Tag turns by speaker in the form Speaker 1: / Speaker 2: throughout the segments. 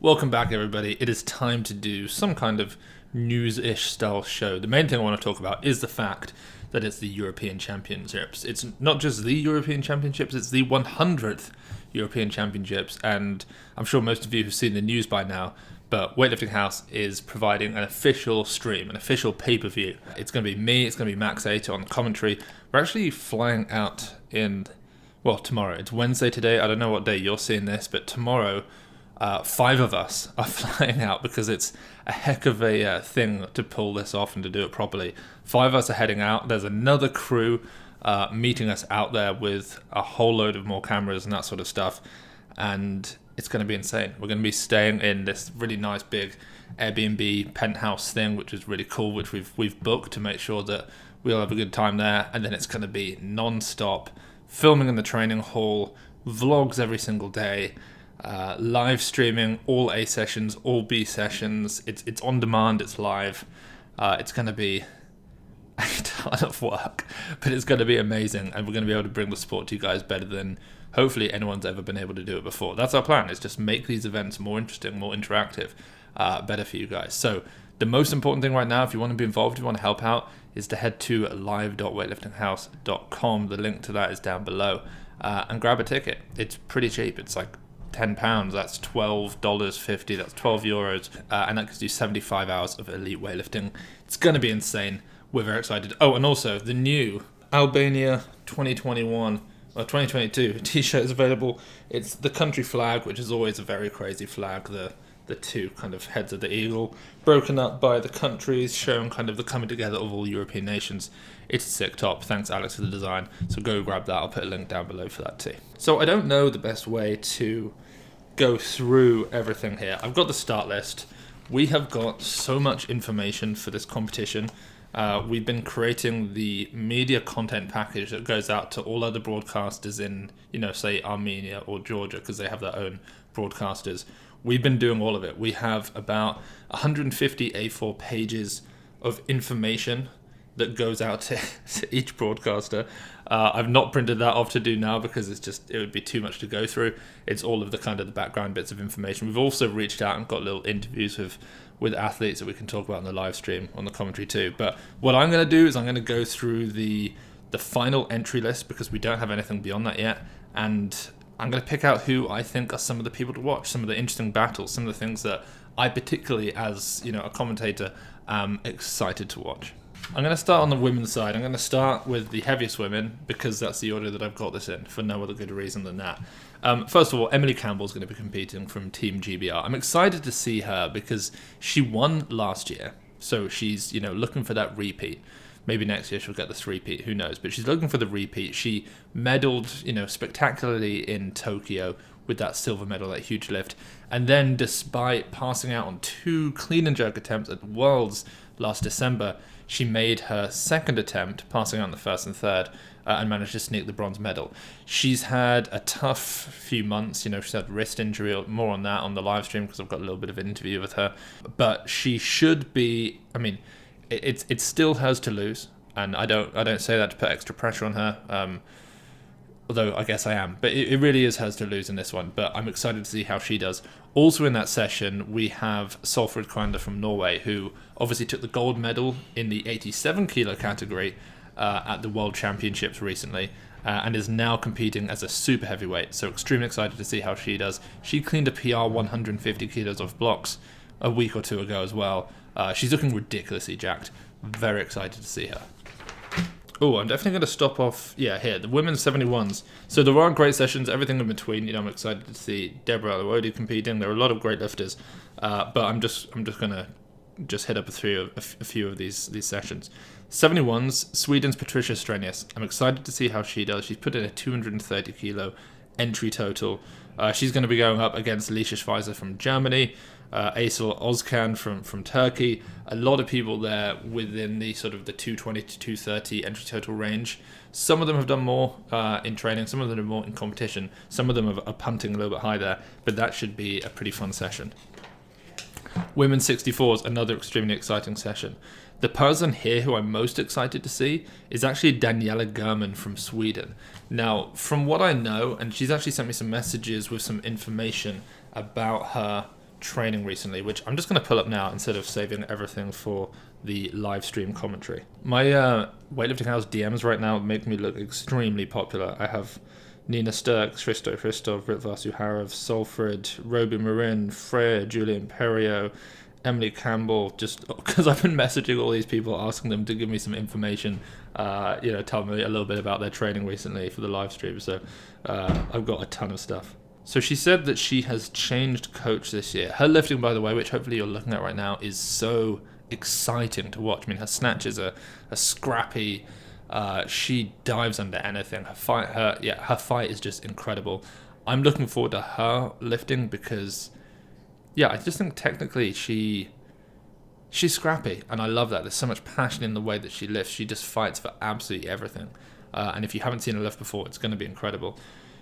Speaker 1: Welcome back, everybody. It is time to do some kind of news-ish style show. The main thing I want to talk about is the fact that it's the European Championships. It's not just the European Championships, it's the 100th European Championships, and I'm sure most of you have seen the news by now, but Weightlifting House is providing an official stream, an official pay-per-view. It's going to be me, it's going to be Max 8 on commentary. We're actually flying out tomorrow. It's Wednesday today. I don't know what day you're seeing this, but tomorrow 5 of us are flying out because it's a heck of a thing to pull this off and to do it properly. 5 of us are heading out. There's another crew meeting us out there with a whole load of more cameras and that sort of stuff. And it's going to be insane. We're going to be staying in this really nice big Airbnb penthouse thing, which is really cool, which we've booked to make sure that we'll have a good time there. And then it's going to be non-stop filming in the training hall, vlogs every single day. Live streaming, all A sessions, all B sessions. It's on demand, it's live. It's going to be a ton of work, but it's going to be amazing, and we're going to be able to bring the sport to you guys better than hopefully anyone's ever been able to do it before. That's our plan, is just make these events more interesting, more interactive, better for you guys. So the most important thing right now, if you want to be involved, if you want to help out, is to head to live.weightliftinghouse.com. The link to that is down below, and grab a ticket. It's pretty cheap. It's like £10, that's $12.50, that's €12, and that gives you 75 hours of elite weightlifting. It's going to be insane. We're very excited. Oh, and also the new Albania 2021 or 2022 t-shirt is available. It's the country flag, which is always a very crazy flag, the two kind of heads of the eagle, broken up by the countries, showing kind of the coming together of all European nations. It's a sick top. Thanks, Alex, for the design. So go grab that. I'll put a link down below for that too. So I don't know the best way to go through everything here. I've got the start list. We have got so much information for this competition. We've been creating the media content package that goes out to all other broadcasters in, say Armenia or Georgia, because they have their own broadcasters. We've been doing all of it. We have about 150 A4 pages of information that goes out to each broadcaster. I've not printed that off to do now because it would be too much to go through. It's all of the kind of the background bits of information. We've also reached out and got little interviews with athletes that we can talk about in the live stream on the commentary too. But what I'm going to do is I'm going to go through the final entry list because we don't have anything beyond that yet, and I'm going to pick out who I think are some of the people to watch, some of the interesting battles, some of the things that I particularly, as a commentator, am excited to watch. I'm going to start on the women's side. I'm going to start with the heaviest women because that's the order that I've got this in, for no other good reason than that. First of all, Emily Campbell's going to be competing from Team GBR. I'm excited to see her because she won last year, so she's looking for that repeat. Maybe next year she'll get the 3-peat, who knows? But she's looking for the repeat. She medaled, spectacularly in Tokyo with that silver medal, that huge lift. And then despite passing out on 2 clean and jerk attempts at Worlds last December, she made her second attempt, passing out on the first and third, and managed to sneak the bronze medal. She's had a tough few months. She's had wrist injury. More on that on the live stream because I've got a little bit of an interview with her. But she should be. It's still hers to lose, and I don't say that to put extra pressure on her. Although I guess I am, but it really is hers to lose in this one. But I'm excited to see how she does. Also in that session, we have Solfrid Krander from Norway, who obviously took the gold medal in the 87 kilo category at the World Championships recently, and is now competing as a super heavyweight. So extremely excited to see how she does. She cleaned a PR 150 kilos off blocks a week or two ago as well. She's looking ridiculously jacked. Very excited to see her. Oh, I'm definitely going to stop off, here, the women's 71s. So there are great sessions, everything in between. I'm excited to see Deborah Alawodi competing. There are a lot of great lifters, but I'm just going to hit up a few of these sessions. 71s, Sweden's Patricia Strenius. I'm excited to see how she does. She's put in a 230 kilo entry total. She's going to be going up against Alicia Schweizer from Germany, Aysel Özkan from Turkey. A lot of people there within the sort of the 220 to 230 entry total range. Some of them have done more in training, some of them are more in competition, some of them are punting a little bit high there, but that should be a pretty fun session. Women's 64s, another extremely exciting session. The person here who I'm most excited to see is actually Daniela German from Sweden. Now, from what I know, and she's actually sent me some messages with some information about her training recently, which I'm just going to pull up now instead of saving everything for the live stream commentary. My Weightlifting House DMs right now make me look extremely popular. I have Nina Sturks, Hristo Hristov, Rit Vasuharov, Solfrid, Roby Marin, Freya, Julian Perio, Emily Campbell, just because I've been messaging all these people asking them to give me some information, tell me a little bit about their training recently for the live stream. So I've got a ton of stuff. So she said that she has changed coach this year. Her lifting, by the way, which hopefully you're looking at right now, is so exciting to watch. I mean, her snatches are scrappy. She dives under anything. Her fight is just incredible. I'm looking forward to her lifting because, I just think technically she's scrappy, and I love that. There's so much passion in the way that she lifts. She just fights for absolutely everything. And if you haven't seen her lift before, it's going to be incredible.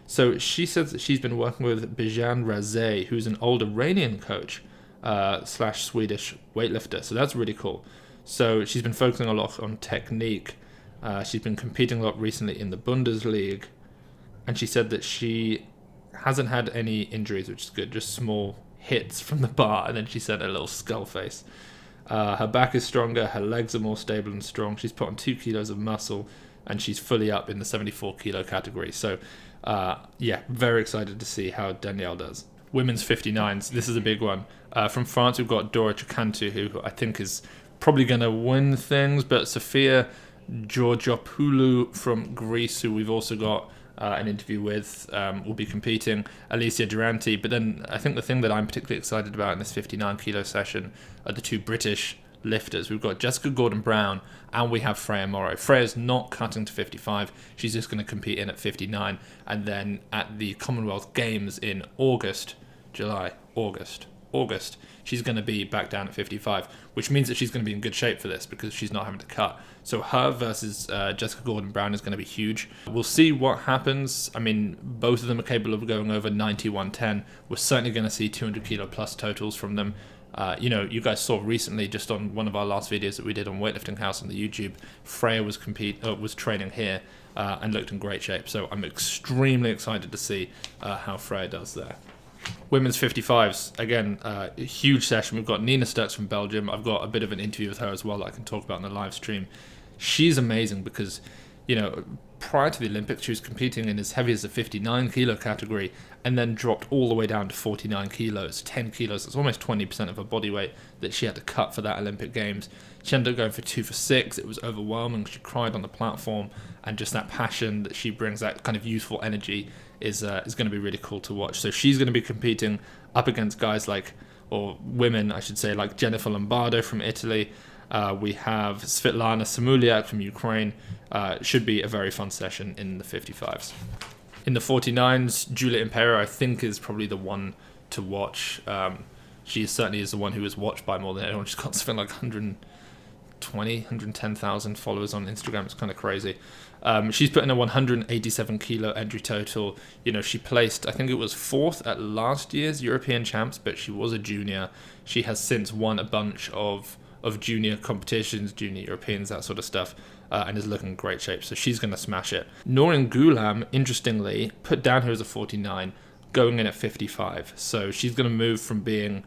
Speaker 1: So she says that she's been working with Bijan Razay, who's an old Iranian coach / Swedish weightlifter. So that's really cool. So she's been focusing a lot on technique. She's been competing a lot recently in the Bundesliga. And she said that she hasn't had any injuries, which is good. Just small hits from the bar. And then she said a little skull face. Her back is stronger. Her legs are more stable and strong. She's put on 2 kilos of muscle. And she's fully up in the 74 kilo category. So very excited to see how Danielle does. Women's 59s, this is a big one. From France, we've got Dora Chakantou, who I think is probably going to win things, but Sophia Georgopoulou from Greece, who we've also got an interview with, will be competing. Alicia Durante, but then I think the thing that I'm particularly excited about in this 59 kilo session are the 2 British lifters. We've got Jessica Gordon-Brown and we have Freya Morrow. Freya's not cutting to 55. She's just going to compete in at 59. And then at the Commonwealth Games in August, she's going to be back down at 55, which means that she's going to be in good shape for this because she's not having to cut. So her versus Jessica Gordon-Brown is going to be huge. We'll see what happens. I mean, both of them are capable of going over 91.10. We're certainly going to see 200 kilo plus totals from them. You guys saw recently, just on one of our last videos that we did on Weightlifting House on the YouTube, Freya was training here and looked in great shape. So I'm extremely excited to see how Freya does there. Women's 55s, again, a huge session. We've got Nina Sturks from Belgium. I've got a bit of an interview with her as well that I can talk about in the live stream. She's amazing because, prior to the Olympics, she was competing in as heavy as the 59 kilo category and then dropped all the way down to 49 kilos, 10 kilos. That's almost 20% of her body weight that she had to cut for that Olympic Games. She ended up going for 2 for 6. It was overwhelming. She cried on the platform, and just that passion that she brings, that kind of youthful energy, is going to be really cool to watch. So she's going to be competing up against guys women, I should say, like Jennifer Lombardo from Italy. We have Svetlana Samuliak from Ukraine. Should be a very fun session in the 55s. In the 49s, Julia Impero, I think, is probably the one to watch. She certainly is the one who is watched by more than anyone. She's got something like 110,000 followers on Instagram. It's kind of crazy. She's put in a 187 kilo entry total. She placed, I think it was 4th at last year's European Champs, but she was a junior. She has since won a bunch of junior competitions, junior Europeans, that sort of stuff, and is looking in great shape. So she's going to smash it. Noreen Ghulam, interestingly, put down here as a 49, going in at 55. So she's going to move from being,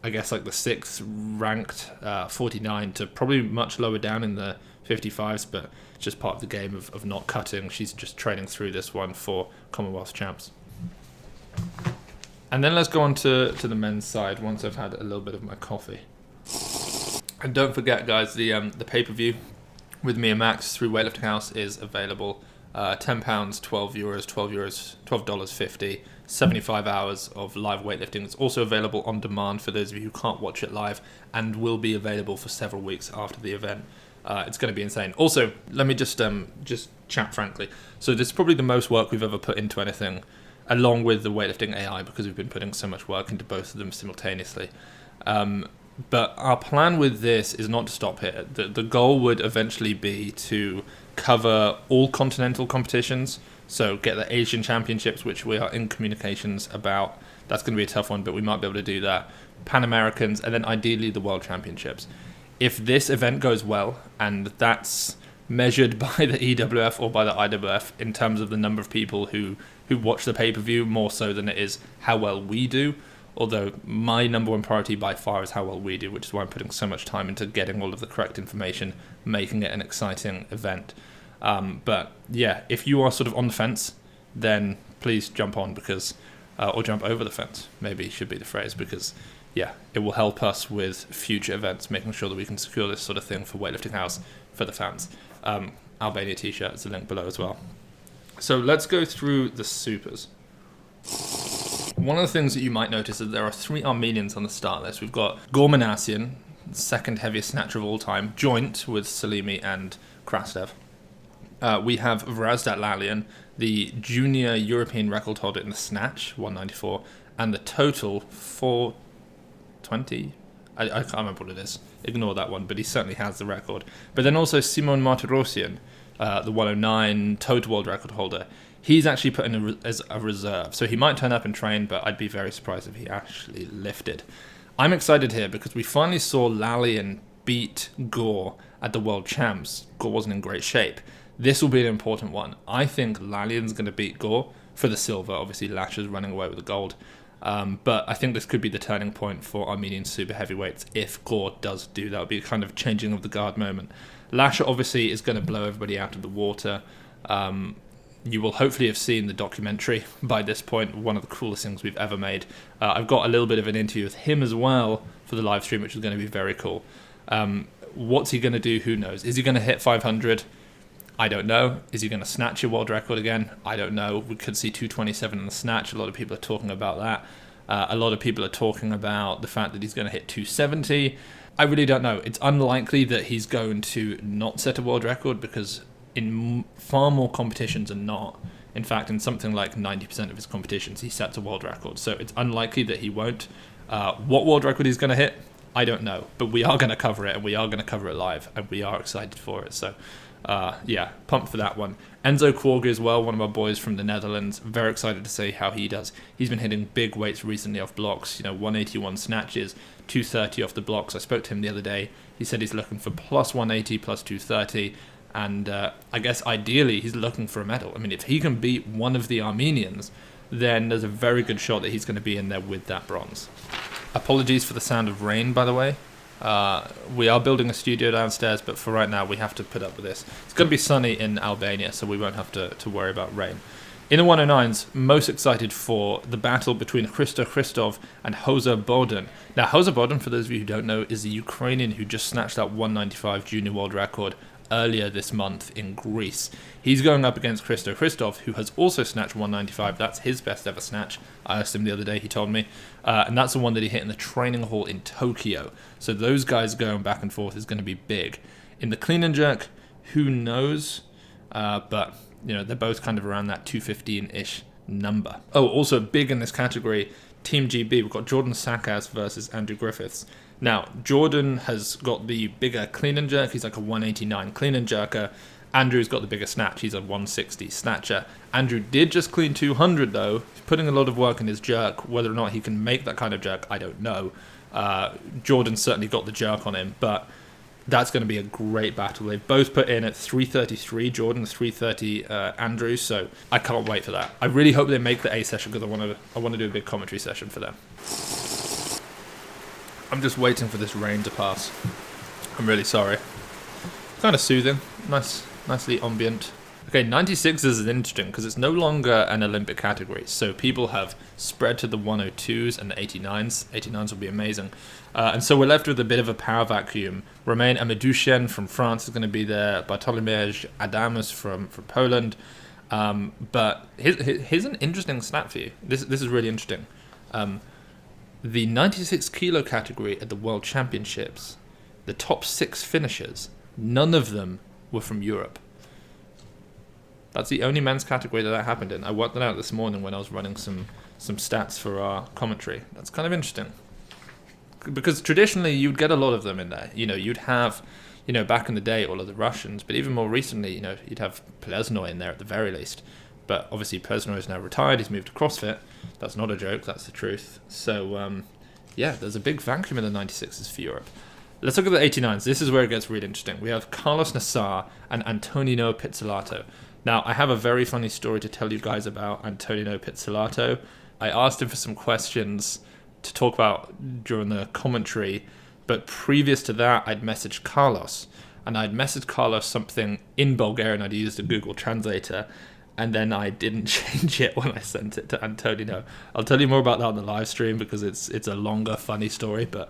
Speaker 1: I guess, like the 6th ranked 49 to probably much lower down in the 55s, but it's just part of the game of not cutting. She's just training through this one for Commonwealth Champs. And then let's go on to the men's side once I've had a little bit of my coffee. And don't forget, guys, the pay-per-view with me and Max through Weightlifting House is available. £10, €12, $12.50, 75 hours of live weightlifting. It's also available on demand for those of you who can't watch it live, and will be available for several weeks after the event. It's going to be insane. Also, let me just chat frankly. So this is probably the most work we've ever put into anything, along with the weightlifting AI, because we've been putting so much work into both of them simultaneously. But our plan with this is not to stop here. The goal would eventually be to cover all continental competitions. So get the Asian Championships, which we are in communications about. That's going to be a tough one, but we might be able to do that. Pan Americans, and then ideally the World Championships. If this event goes well, and that's measured by the EWF or by the IWF in terms of the number of people who watch the pay-per-view, more so than it is how well we do, Although my number one priority by far is how well we do, which is why I'm putting so much time into getting all of the correct information, making it an exciting event. But yeah, if you are sort of on the fence, then please jump on because, or jump over the fence, maybe should be the phrase, because yeah, it will help us with future events, making sure that we can secure this sort of thing for Weightlifting House for the fans. Albania t-shirt is a link below as well. So let's go through the supers. One of the things that you might notice is there are 3 Armenians on the start list. We've got Gormanassian, second heaviest snatcher of all time, joint with Salimi and Krastev. We have Vrazdat Lalian, the junior European record holder in the snatch, 194, and the total 420. I can't remember what it is. Ignore that one, but he certainly has the record. But then also Simon Martirosyan, the 109 total world record holder. He's actually put in as a reserve, so he might turn up and train, but I'd be very surprised if he actually lifted. I'm excited here because we finally saw Lalian beat Gore at the World Champs. Gore wasn't in great shape. This will be an important one. I think Lalian's going to beat Gore for the silver. Obviously, Lasher's running away with the gold. But I think this could be the turning point for Armenian super heavyweights if Gore does do that. It would be a kind of changing of the guard moment. Lasher obviously is going to blow everybody out of the water. You will hopefully have seen the documentary by this point, one of the coolest things we've ever made. I've got a little bit of an interview with him as well for the live stream, which is going to be very cool. What's he going to do? Who knows? Is he going to hit 500? I don't know. Is he going to snatch a world record again? I don't know. We could see 227 in the snatch. A lot of people are talking about that. A lot of people are talking about the fact that he's going to hit 270. I really don't know. It's unlikely that he's going to not set a world record because in far more competitions than not, in fact, in something like 90% of his competitions, he sets a world record. So it's unlikely that he won't. What world record he's going to hit, I don't know. But we are going to cover it, and we are going to cover it live, and we are excited for it. So, yeah, pumped for that one. Enzo Kwarga as well, one of our boys from the Netherlands. Very excited to see how he does. He's been hitting big weights recently off blocks. 181 snatches, 230 off the blocks. I spoke to him the other day. He said he's looking for plus 180, plus 230. And I guess ideally he's looking for a medal. I mean, if he can beat one of the Armenians, then there's a very good shot that he's going to be in there with that bronze. Apologies for the sound of rain, by the way. We are building a studio downstairs, but for right now we have to put up with this. It's going to be sunny in Albania, so we won't have to worry about rain. In the 109s, most excited for the battle between Hristo Hristov and Hoza Bodin. Now, Hoza Bodin, for those of you who don't know, is a Ukrainian who just snatched that 195 junior world record earlier this month in Greece. He's going up against Hristo Hristov, who has also snatched 195. That's his best ever snatch. I asked him the other day, he told me. And that's the one that he hit in the training hall in Tokyo. So those guys going back and forth is going to be big. In the clean and jerk, who knows? But, they're both kind of around that 215-ish number. Oh, also big in this category, Team GB, we've got Jordan Sakas versus Andrew Griffiths. Now, Jordan has got the bigger clean and jerk. He's like a 189 clean and jerker. Andrew's got the bigger snatch. He's a 160 snatcher. Andrew did just clean 200, though. He's putting a lot of work in his jerk. Whether or not he can make that kind of jerk, I don't know. Jordan's certainly got the jerk on him, but that's going to be a great battle. They've both put in at 333, Jordan, 330 Andrew, so I can't wait for that. I really hope they make the A session because I want to do a big commentary session for them. I'm just waiting for this rain to pass. I'm really sorry. Kind of soothing. Nicely ambient. Okay, 96 is interesting because it's no longer an Olympic category. So people have spread to the 102s and the 89s. 89s will be amazing. And so we're left with a bit of a power vacuum. Romain Amadouchen from France is going to be there. Bartolomew Adamus from Poland. But here's an interesting stat for you. This is really interesting. The 96 kilo category at the World Championships, the top 6 finishers, none of them were from Europe. That's the only men's category that happened in. I worked that out this morning when I was running some stats for our commentary. That's kind of interesting. Because traditionally you'd get a lot of them in there. You'd have, back in the day, all of the Russians, but even more recently, you'd have Plesnoy in there at the very least. But obviously Plesnoy is now retired, he's moved to CrossFit. That's not a joke, that's the truth. So, there's a big vacuum in the 96s for Europe. Let's look at the 89s. This is where it gets really interesting. We have Carlos Nassar and Antonino Pizzolato. Now, I have a very funny story to tell you guys about Antonino Pizzolato. I asked him for some questions to talk about during the commentary. But previous to that, I'd messaged Carlos. And I'd messaged Carlos something in Bulgarian. I'd used a Google Translator. And then I didn't change it when I sent it to Antonino. I'll tell you more about that on the live stream because it's a longer, funny story. But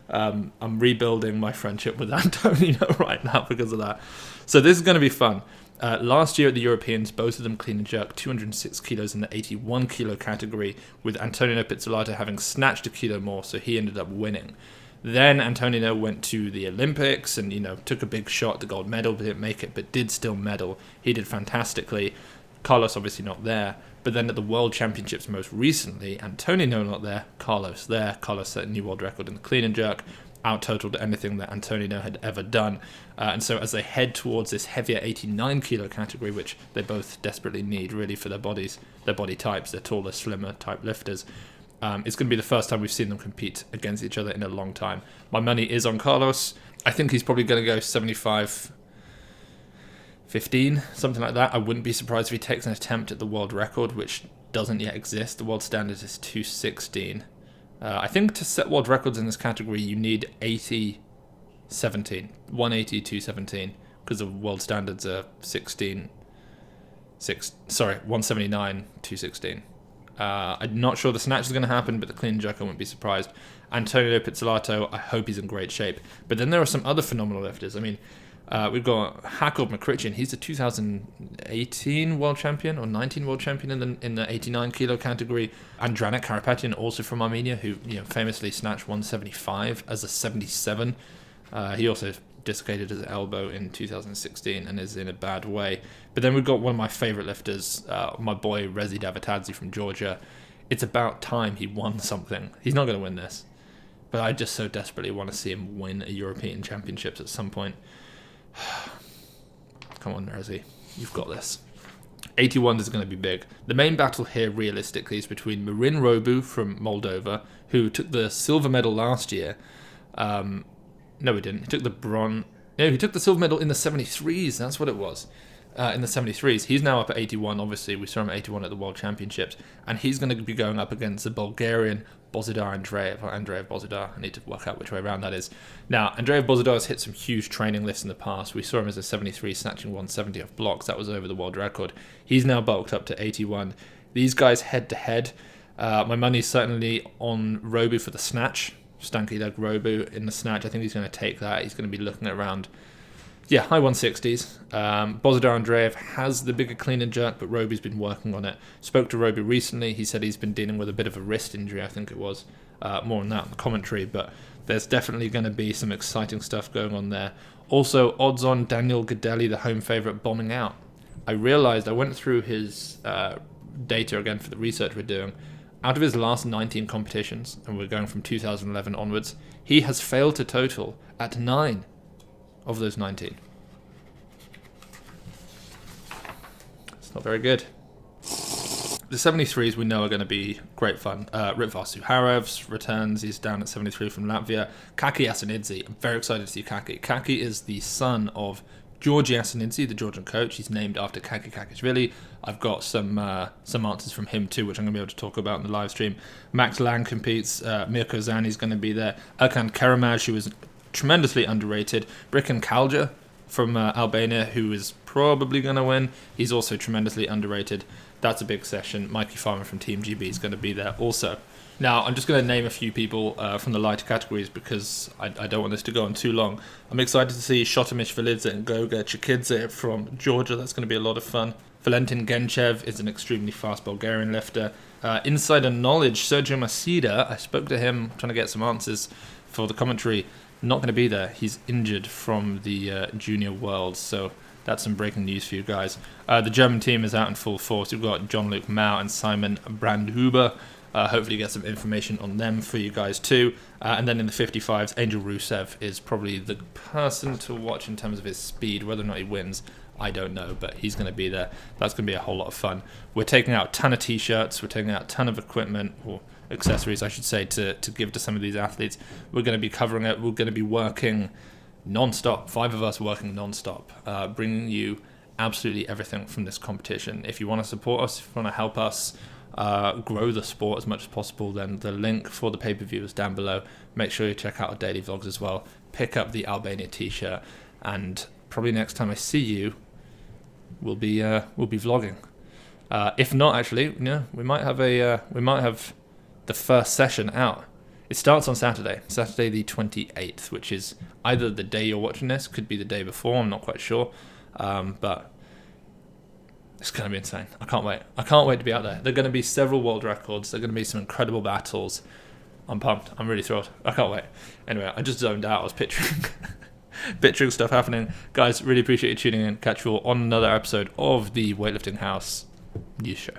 Speaker 1: I'm rebuilding my friendship with Antonino right now because of that. So this is going to be fun. Last year at the Europeans, both of them clean and jerk 206 kilos in the 81 kilo category, with Antonino Pizzolato having snatched a kilo more, so he ended up winning. Then Antonino went to the Olympics and, took a big shot at the gold medal, but didn't make it, but did still medal. He did fantastically. Carlos obviously not there. But then at the World Championships most recently, Antonino not there, Carlos there. Carlos set a new world record in the clean and jerk, out-totaled anything that Antonino had ever done. And so as they head towards this heavier 89 kilo category, which they both desperately need really for their bodies, their body types, their taller, slimmer type lifters, it's going to be the first time we've seen them compete against each other in a long time. My money is on Carlos. I think he's probably going to go 75-15, something like that. I wouldn't be surprised if he takes an attempt at the world record, which doesn't yet exist. The world standard is 216. I think to set world records in this category, you need 180, 217, because the world standards are 179, 216. I'm not sure the snatch is going to happen, but the clean and jerk I wouldn't be surprised. Antonio Pizzolato, I hope he's in great shape. But then there are some other phenomenal lifters. I mean, we've got Hakob McCritchin. He's the 2018 world champion or 19 world champion in the 89 kilo category. Andranik Karapetian, also from Armenia, who famously snatched 175 as a 77. He also dislocated his elbow in 2016 and is in a bad way. But then we've got one of my favorite lifters, my boy Rezi Davitadze from Georgia. It's about time he won something. He's not going to win this, but I just so desperately want to see him win a European Championships at some point. Come on, Rezi, you've got this. 81 is going to be big. The main battle here, realistically, is between Marin Robu from Moldova, who took the silver medal last year. No, he didn't. He took the bronze. No, he took the silver medal in the 73s. That's what it was. In the 73s. He's now up at 81. Obviously, we saw him at 81 at the World Championships. And he's going to be going up against the Bulgarian Bozidar Andreev. Or Andreev Bozidar. I need to work out which way around that is. Now, Andreev Bozidar has hit some huge training lifts in the past. We saw him as a 73 snatching 170 off blocks. That was over the world record. He's now bulked up to 81. These guys head to head. My money's certainly on Robu for the snatch. Stanky leg Robu in the snatch. I think he's going to take that. He's going to be looking at around, high 160s. Bozidar Andreev has the bigger clean and jerk, but Robu's been working on it. Spoke to Robu recently. He said he's been dealing with a bit of a wrist injury, I think it was. More on that in the commentary, but there's definitely going to be some exciting stuff going on there. Also, odds on Daniel Gadelli, the home favourite, bombing out. I realised, I went through his data again for the research we're doing. Out of his last 19 competitions, and we're going from 2011 onwards, he has failed to total at 9 of those 19. It's not very good. The 73s we know are going to be great fun. Ritvar Suharevs returns. He's down at 73 from Latvia. Kaki Asanidze. I'm very excited to see Kaki. Kaki is the son of Georgi Asanidze, the Georgian coach. He's named after Kaki Kakishvili. I've got some answers from him too, which I'm going to be able to talk about in the live stream. Max Lang competes. Mirko Zani's going to be there. Erkan Karamaj, who is tremendously underrated. Brikan Kalja from Albania, who is probably going to win. He's also tremendously underrated. That's a big session. Mikey Farmer from Team GB is going to be there also. Now, I'm just going to name a few people from the lighter categories because I don't want this to go on too long. I'm excited to see Shotomich Velidze and Goga Chikidze from Georgia. That's going to be a lot of fun. Valentin Genchev is an extremely fast Bulgarian lifter. Insider knowledge, Sergio Masida, I spoke to him trying to get some answers for the commentary. Not going to be there. He's injured from the Junior Worlds, so that's some breaking news for you guys. The German team is out in full force. We've got John-Luc Mao and Simon Brandhuber. Hopefully get some information on them for you guys too. And then in the 55s, Angel Rusev is probably the person to watch in terms of his speed. Whether or not he wins, I don't know, but he's going to be there. That's going to be a whole lot of fun. We're taking out a ton of t-shirts. We're taking out a ton of equipment, or accessories, I should say, to give to some of these athletes. We're going to be covering it. We're going to be working non-stop. 5 of us working non-stop, bringing you absolutely everything from this competition. If you want to support us, if you want to help us, grow the sport as much as possible, then the link for the pay-per-view is down below. Make sure you check out our daily vlogs as well. Pick up the Albania t-shirt, and probably next time I see you, we'll be vlogging. If not, actually, we might have the first session out. It starts on Saturday the 28th, which is either the day you're watching this, could be the day before, I'm not quite sure. But it's going to be insane. I can't wait. I can't wait to be out there. There are going to be several world records. There are going to be some incredible battles. I'm pumped. I'm really thrilled. I can't wait. Anyway, I just zoned out. I was picturing stuff happening. Guys, really appreciate you tuning in. Catch you all on another episode of the Weightlifting House news show.